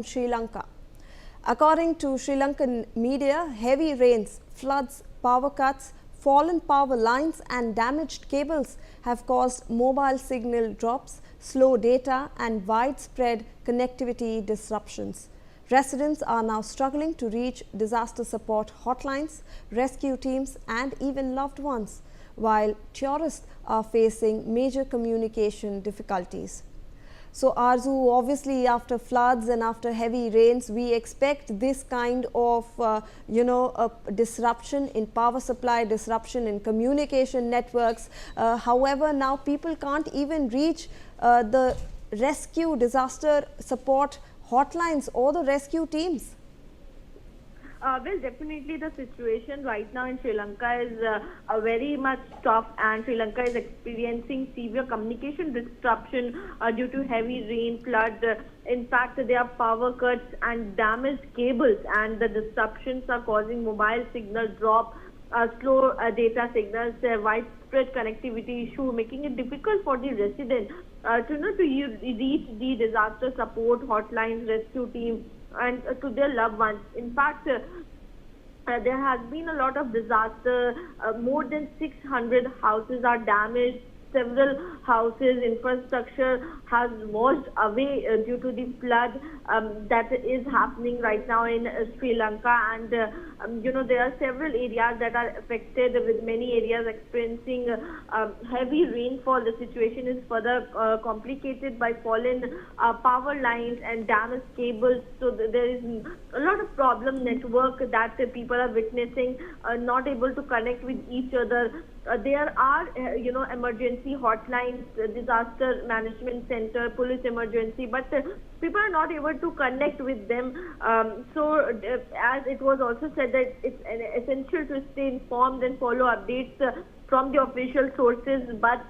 Sri Lanka. According to Sri Lankan media, heavy rains, floods, power cuts, fallen power lines and damaged cables have caused mobile signal drops, slow data and widespread connectivity disruptions. Residents are now struggling to reach disaster support hotlines, rescue teams and even loved ones, while tourists are facing major communication difficulties. So Arzu, obviously after floods and after heavy rains, we expect this kind of disruption in power supply, disruption in communication networks. However, now people can't even reach the rescue disaster support hotlines or the rescue teams. Well, definitely the situation right now in Sri Lanka is very much tough, and Sri Lanka is experiencing severe communication disruption due to heavy rain, flood. In fact, there are power cuts and damaged cables, and the disruptions are causing mobile signal drop, slow data signals, widespread connectivity issue, making it difficult for the resident to reach the disaster support hotlines, rescue teams, and to their loved ones. In fact, there has been a lot of disaster. More than 600 houses are damaged. Several houses, infrastructure has washed away due to the flood that is happening right now in Sri Lanka, and there are several areas that are affected, with many areas experiencing heavy rainfall. The situation is further complicated by fallen power lines and damaged cables. So there is a lot of problem network that people are witnessing, not able to connect with each other. There are, emergency hotlines, disaster management center, police emergency, but people are not able to connect with them. As it was also said that it's essential to stay informed and follow updates from the official sources, but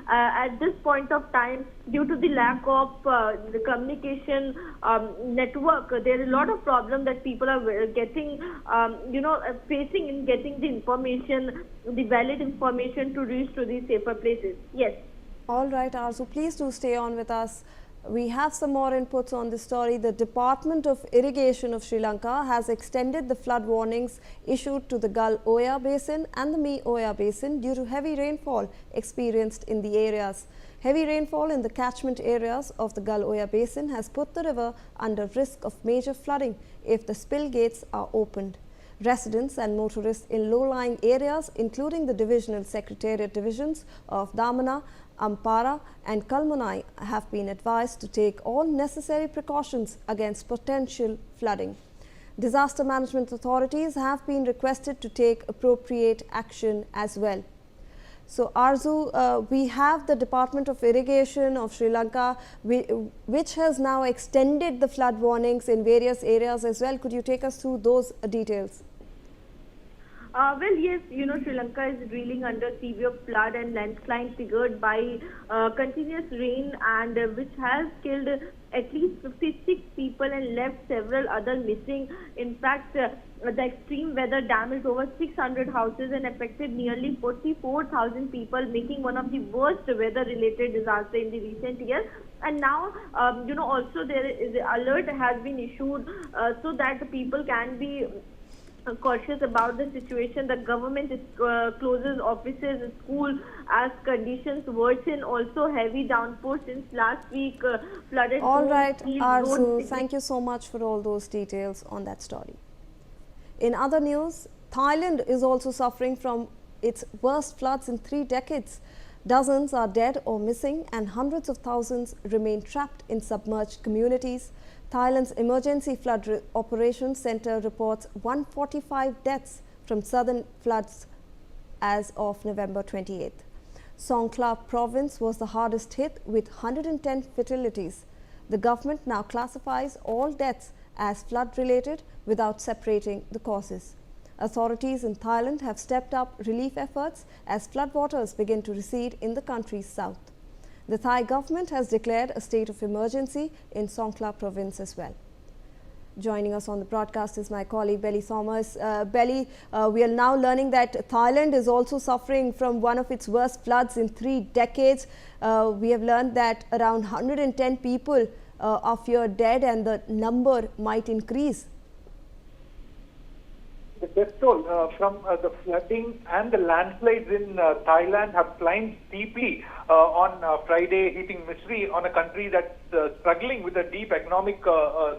at this point of time, due to the lack of the communication network, there is a lot of problem that people are getting, facing in getting the information, the valid information to reach to the safer places. Yes. All right, Arzu, please do stay on with us. We have some more inputs on this story. The Department of Irrigation of Sri Lanka has extended the flood warnings issued to the Galoa Basin and the Mioya Basin due to heavy rainfall experienced in the areas. Heavy rainfall in the catchment areas of the Galoa Basin has put the river under risk of major flooding if the spill gates are opened. Residents and motorists in low-lying areas, including the divisional secretariat divisions of Damana, Ampara and Kalmanai, have been advised to take all necessary precautions against potential flooding. Disaster management authorities have been requested to take appropriate action as well. So Arzu, we have the Department of Irrigation of Sri Lanka, which has now extended the flood warnings in various areas as well. Could you take us through those details? Well, yes, Sri Lanka is reeling under severe flood and landslide triggered by continuous rain, and which has killed at least 56 people and left several others missing. In fact, the extreme weather damaged over 600 houses and affected nearly 44,000 people, making one of the worst weather-related disasters in the recent years. And now, also there is an alert has been issued so that the people can be cautious about the situation. The government closes offices, schools as conditions worsen. Also, heavy downpours since last week flooded. All right, Arzu, thank you so much for all those details on that story. In other news, Thailand is also suffering from its worst floods in 3 decades. Dozens are dead or missing, and hundreds of thousands remain trapped in submerged communities. Thailand's Emergency Flood Operations Center reports 145 deaths from southern floods as of November 28th. Songkhla province was the hardest hit with 110 fatalities. The government now classifies all deaths as flood-related without separating the causes. Authorities in Thailand have stepped up relief efforts as floodwaters begin to recede in the country's south. The Thai government has declared a state of emergency in Songkhla province as well. Joining us on the broadcast is my colleague Belly Thomas. Belly, we are now learning that Thailand is also suffering from one of its worst floods in 3 decades. We have learned that around 110 people are feared dead and the number might increase. The death toll from the flooding and the landslides in Thailand have climbed steeply on Friday, heaping misery on a country that's struggling with a deep economic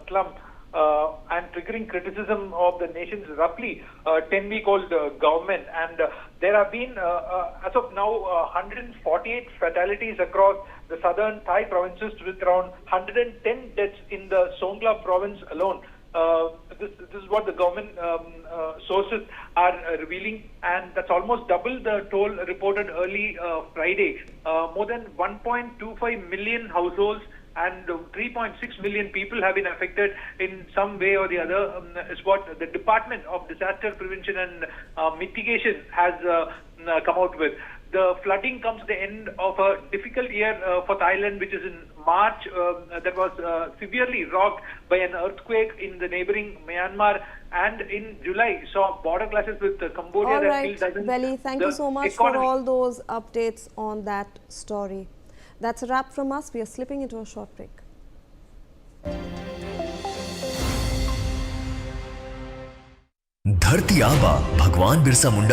slump and triggering criticism of the nation's roughly 10-week-old government. And there have been, as of now, 148 fatalities across the southern Thai provinces, with around 110 deaths in the Songkhla province alone. This is what the government sources are revealing, and that's almost double the toll reported early Friday. More than 1.25 million households and 3.6 million people have been affected in some way or the other, is what the Department of Disaster Prevention and Mitigation has come out with. The flooding comes to the end of a difficult year for Thailand, which is in March, that was severely rocked by an earthquake in the neighboring Myanmar, and in July saw border clashes with Cambodia. All that right, killed dozens. Belly, thank you so much for all those updates on that story. That's a wrap from us. We are slipping into a short break. धरती आबा भगवान बिरसा मुंडा